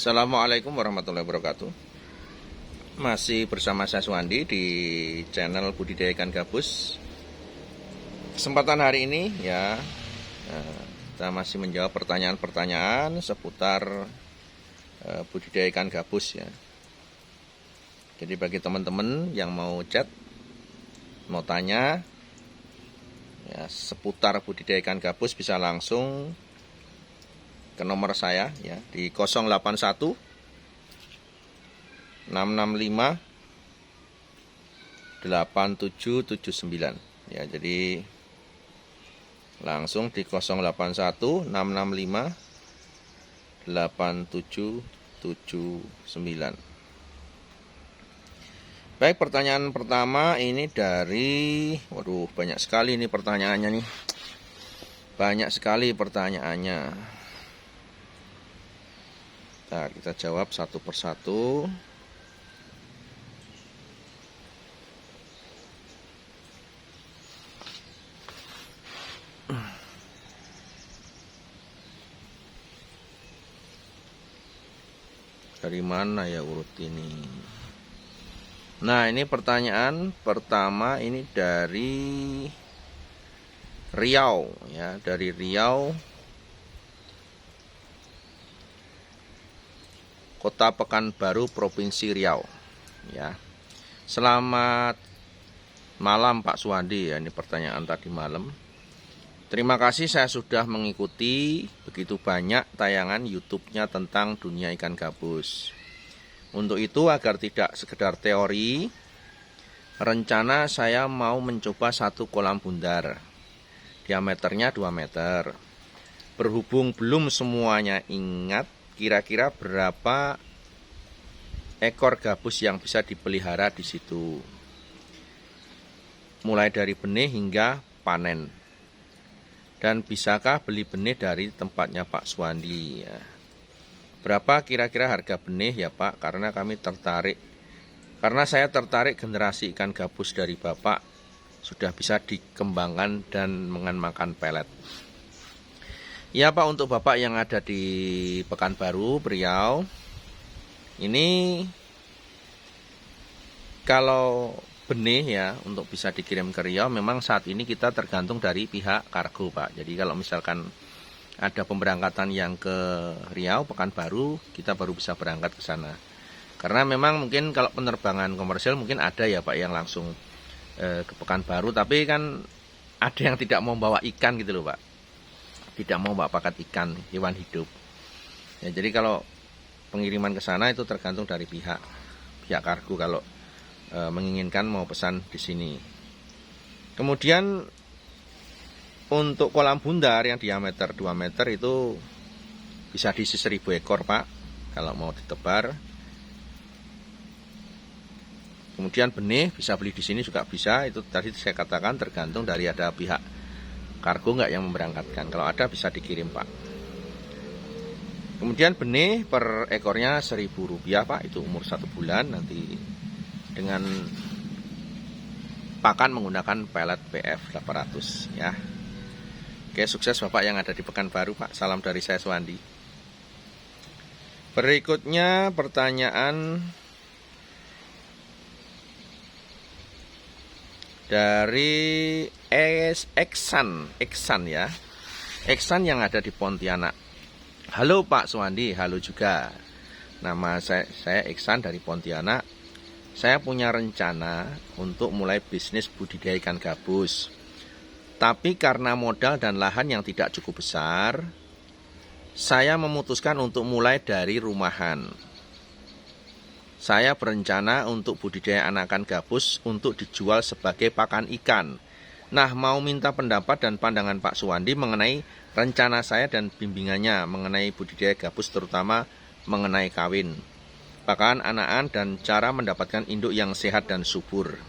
Assalamualaikum warahmatullahi wabarakatuh. Masih bersama saya Suwandi di channel Budidaya Ikan Gabus. Kesempatan hari ini ya, kita masih menjawab pertanyaan-pertanyaan seputar budidaya ikan gabus ya. Jadi bagi teman-teman yang mau chat, mau tanya ya, seputar budidaya ikan gabus, bisa langsung ke nomor saya ya di 081 665 8779 ya. Jadi langsung di 081 665 8779. Baik, pertanyaan pertama ini dari, waduh banyak sekali nih pertanyaannya nih. Banyak sekali pertanyaannya. Nah, kita jawab satu persatu. Dari mana ya urut ini? Nah, ini pertanyaan pertama ini dari Riau ya, dari Riau, Kota Pekanbaru, Provinsi Riau ya. Selamat malam Pak Suwandi ya, ini pertanyaan tadi malam. Terima kasih, saya sudah mengikuti begitu banyak tayangan YouTube-nya tentang dunia ikan gabus. Untuk itu, agar tidak sekedar teori, rencana saya mau mencoba satu kolam bundar. Diameternya 2 meter. Berhubung belum semuanya ingat, kira-kira berapa ekor gabus yang bisa dipelihara di situ, mulai dari benih hingga panen. Dan bisakah beli benih dari tempatnya Pak Suwandi ya? Berapa kira-kira harga benih ya Pak? Karena saya tertarik generasi ikan gabus dari Bapak sudah bisa dikembangkan dan makan pelet. Ya Pak, untuk Bapak yang ada di Pekanbaru, Riau, ini kalau benih ya untuk bisa dikirim ke Riau, memang saat ini kita tergantung dari pihak kargo Pak. Jadi kalau misalkan ada pemberangkatan yang ke Riau, Pekanbaru, kita baru bisa berangkat ke sana. Karena memang mungkin kalau penerbangan komersial mungkin ada ya Pak yang langsung ke Pekanbaru, tapi kan ada yang tidak mau bawa ikan gitu loh Pak. Tidak mau bawa paket ikan, hewan hidup. Ya, jadi kalau pengiriman ke sana itu tergantung dari pihak kargo kalau menginginkan mau pesan di sini. Kemudian untuk kolam bundar yang diameter 2 meter itu bisa diisi 1000 ekor Pak, kalau mau ditebar. Kemudian benih bisa beli di sini juga bisa. Itu tadi saya katakan tergantung dari ada pihak kargo nggak yang memberangkatkan. Kalau ada bisa dikirim Pak. Kemudian benih per ekornya Rp1.000 Pak, itu umur 1 bulan, nanti dengan pakan menggunakan pelet PF 800 ya. Oke, sukses Bapak yang ada di Pekanbaru Pak. Salam dari saya Suwandi. Berikutnya pertanyaan dari Eksan ya. Eksan yang ada di Pontianak. Halo Pak Suwandi, halo juga. Nama saya Eksan dari Pontianak. Saya punya rencana untuk mulai bisnis budidaya ikan gabus. Tapi karena modal dan lahan yang tidak cukup besar, saya memutuskan untuk mulai dari rumahan. Saya berencana untuk budidaya anakan gabus untuk dijual sebagai pakan ikan. Nah, mau minta pendapat dan pandangan Pak Suwandi mengenai rencana saya dan bimbingannya mengenai budidaya gabus, terutama mengenai kawin, pakan anakan, dan cara mendapatkan induk yang sehat dan subur.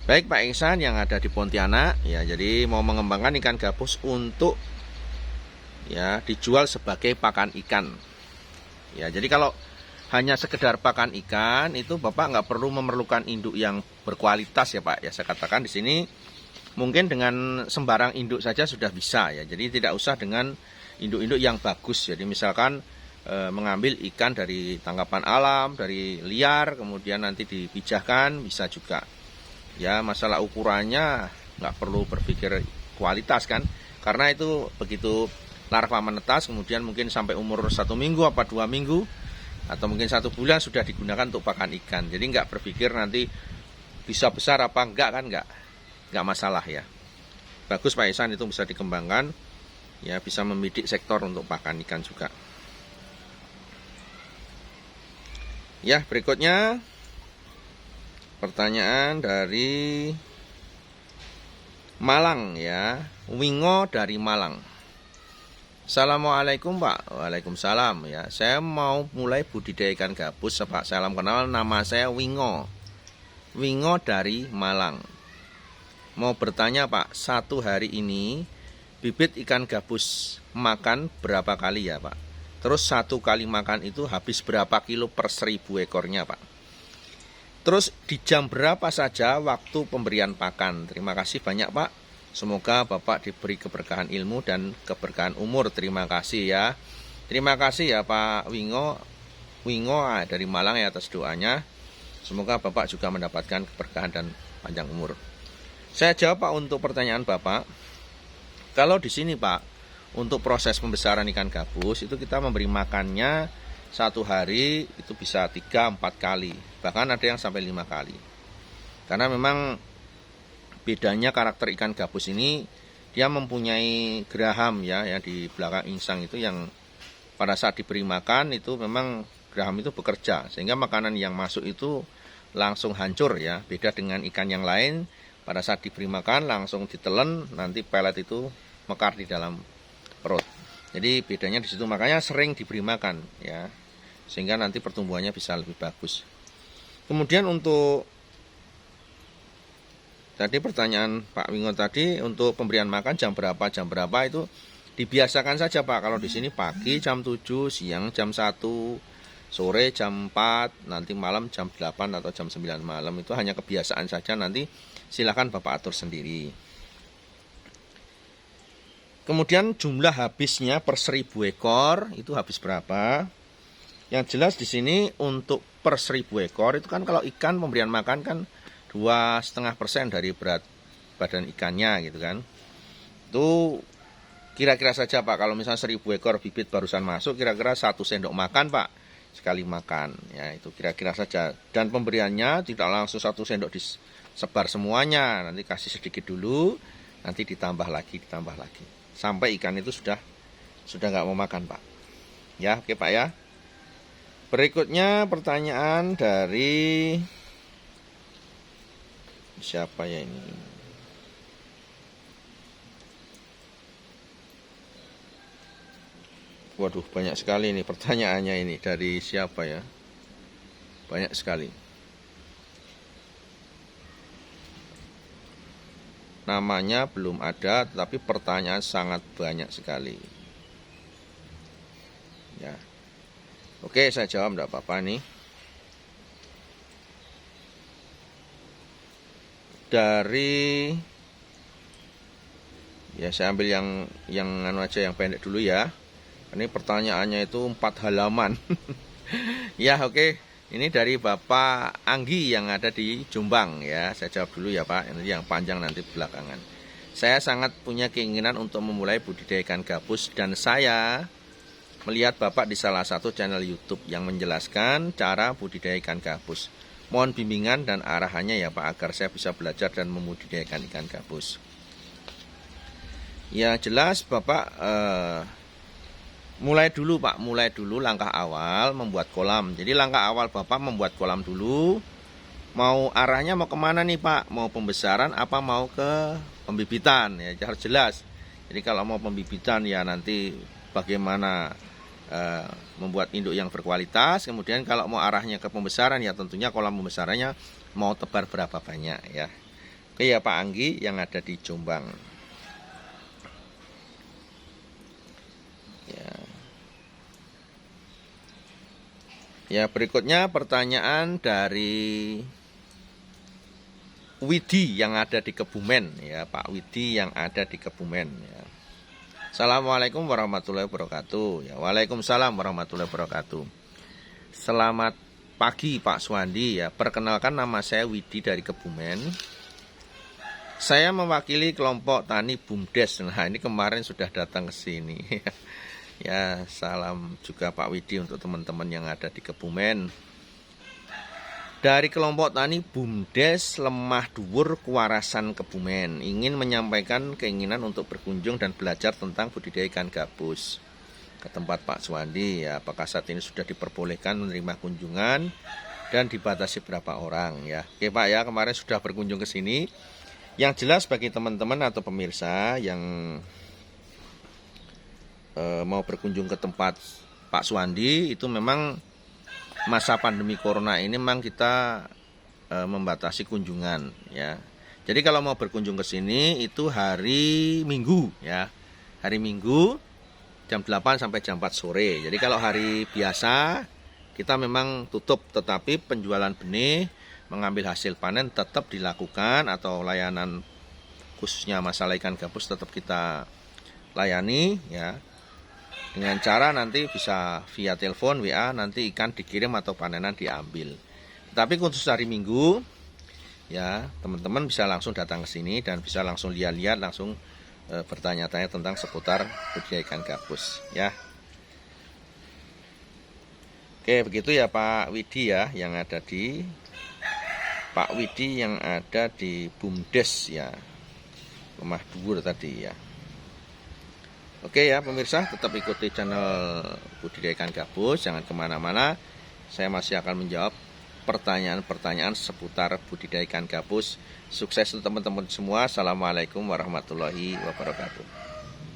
Baik Pak Iksan yang ada di Pontianak ya, jadi mau mengembangkan ikan gabus untuk ya dijual sebagai pakan ikan. Ya, jadi kalau hanya sekedar pakan ikan itu Bapak nggak perlu memerlukan induk yang berkualitas ya Pak. Ya, saya katakan di sini mungkin dengan sembarang induk saja sudah bisa ya. Jadi tidak usah dengan induk-induk yang bagus. Jadi misalkan mengambil ikan dari tangkapan alam, dari liar, kemudian nanti dipijahkan, bisa juga. Ya, masalah ukurannya nggak perlu berpikir kualitas kan, karena itu begitu larva menetas, kemudian mungkin sampai umur 1 minggu apa 2 minggu, atau mungkin 1 bulan sudah digunakan untuk pakan ikan. Jadi nggak berpikir nanti bisa besar apa enggak kan, nggak masalah ya. Bagus Pak Ihsan, itu bisa dikembangkan, ya bisa membidik sektor untuk pakan ikan juga. Ya, berikutnya pertanyaan dari Malang ya, Wingo dari Malang. Assalamualaikum Pak. Waalaikumsalam ya. Saya mau mulai budidaya ikan gabus Pak. Salam kenal, nama saya Wingo. Wingo dari Malang. Mau bertanya Pak, satu hari ini bibit ikan gabus makan berapa kali ya Pak? Terus satu kali makan itu habis berapa kilo per 1000 ekornya Pak? Terus di jam berapa saja waktu pemberian pakan? Terima kasih banyak Pak. Semoga Bapak diberi keberkahan ilmu dan keberkahan umur. Terima kasih ya. Terima kasih ya Pak Wingo dari Malang ya atas doanya. Semoga Bapak juga mendapatkan keberkahan dan panjang umur. Saya jawab Pak untuk pertanyaan Bapak. Kalau di sini Pak, untuk proses pembesaran ikan gabus itu kita memberi makannya satu hari itu bisa 3-4 kali, bahkan ada yang sampai 5 kali. Karena memang bedanya karakter ikan gabus ini, dia mempunyai geraham ya di belakang insang itu yang pada saat diberi makan itu memang geraham itu bekerja, sehingga makanan yang masuk itu langsung hancur ya. Beda dengan ikan yang lain, pada saat diberi makan langsung ditelen, nanti pelet itu mekar di dalam perut. Jadi bedanya di situ, makanya sering diberi makan ya, sehingga nanti pertumbuhannya bisa lebih bagus. Kemudian untuk tadi pertanyaan Pak Wingo tadi, untuk pemberian makan jam berapa itu dibiasakan saja Pak. Kalau di sini pagi jam 7, siang jam 1, sore jam 4, nanti malam jam 8 atau jam 9 malam. Itu hanya kebiasaan saja, nanti silakan Bapak atur sendiri. Kemudian jumlah habisnya per 1000 ekor itu habis berapa? Yang jelas di sini untuk per 1000 ekor itu kan, kalau ikan pemberian makan kan 2,5% dari berat badan ikannya gitu kan. Itu kira-kira saja Pak, kalau misalnya 1000 ekor bibit barusan masuk, kira-kira 1 sendok makan Pak sekali makan. Ya itu kira-kira saja. Dan pemberiannya tidak langsung 1 sendok disebar semuanya, nanti kasih sedikit dulu, nanti ditambah lagi sampai ikan itu sudah nggak mau makan Pak. Ya, oke Pak ya. Berikutnya pertanyaan dari siapa ya ini? Waduh, banyak sekali ini pertanyaannya ini. Dari siapa ya? Banyak sekali. Namanya belum ada, tetapi pertanyaan sangat banyak sekali. Ya. Oke, saya jawab, enggak apa-apa nih. Dari ya saya ambil yang anu aja, yang pendek dulu ya. Ini pertanyaannya itu 4 halaman. Ya, oke. Ini dari Bapak Anggi yang ada di Jombang ya. Saya jawab dulu ya Pak, ini yang panjang nanti belakangan. Saya sangat punya keinginan untuk memulai budidaya ikan gabus, dan saya melihat Bapak di salah satu channel YouTube yang menjelaskan cara budidaya ikan gabus. Mohon bimbingan dan arahannya ya Pak, agar saya bisa belajar dan membudidayakan ikan gabus. Ya jelas Bapak mulai dulu Pak, langkah awal membuat kolam. Jadi langkah awal Bapak membuat kolam dulu. Mau arahnya mau kemana nih Pak? Mau pembesaran apa mau ke pembibitan? Ya harus jelas. Jadi kalau mau pembibitan ya nanti bagaimana membuat induk yang berkualitas. Kemudian kalau mau arahnya ke pembesaran ya tentunya kolam pembesarannya mau tebar berapa banyak ya. Oke ya Pak Anggi yang ada di Jombang. Ya, berikutnya pertanyaan dari Widi yang ada di Kebumen ya, Pak Widi yang ada di Kebumen ya. Assalamualaikum warahmatullahi wabarakatuh. Ya, Waalaikumsalam warahmatullahi wabarakatuh. Selamat pagi Pak Suwandi ya. Perkenalkan, nama saya Widi dari Kebumen. Saya mewakili kelompok tani BUMDes. Nah, ini kemarin sudah datang ke sini. Ya, salam juga Pak Widi untuk teman-teman yang ada di Kebumen. Dari kelompok tani BUMDes Lemah Dhuwur Kuarasan Kebumen ingin menyampaikan keinginan untuk berkunjung dan belajar tentang budidaya ikan gabus ke tempat Pak Suwandi. Ya, apakah saat ini sudah diperbolehkan menerima kunjungan dan dibatasi berapa orang ya? Oke Pak ya, kemarin sudah berkunjung ke sini. Yang jelas bagi teman-teman atau pemirsa yang mau berkunjung ke tempat Pak Suwandi, itu memang masa pandemi corona ini memang kita membatasi kunjungan ya. Jadi kalau mau berkunjung ke sini itu hari Minggu ya. Hari Minggu jam 8 sampai jam 4 sore. Jadi kalau hari biasa kita memang tutup, tetapi penjualan benih, mengambil hasil panen tetap dilakukan, atau layanan khususnya masalah ikan gabus tetap kita layani ya. Dengan cara nanti bisa via telepon, WA, nanti ikan dikirim atau panenan diambil. Tapi khusus hari Minggu, ya teman-teman bisa langsung datang ke sini dan bisa langsung lihat-lihat, langsung bertanya-tanya tentang seputar budidaya ikan gabus. Ya. Oke, begitu ya Pak Widi ya, yang ada di Pak Widi yang ada di BUMDes ya, Lemah Dhuwur tadi ya. Oke ya pemirsa, tetap ikuti channel budidaya ikan gabus, jangan kemana-mana. Saya masih akan menjawab pertanyaan-pertanyaan seputar budidaya ikan gabus. Sukses untuk teman-teman semua. Assalamualaikum warahmatullahi wabarakatuh.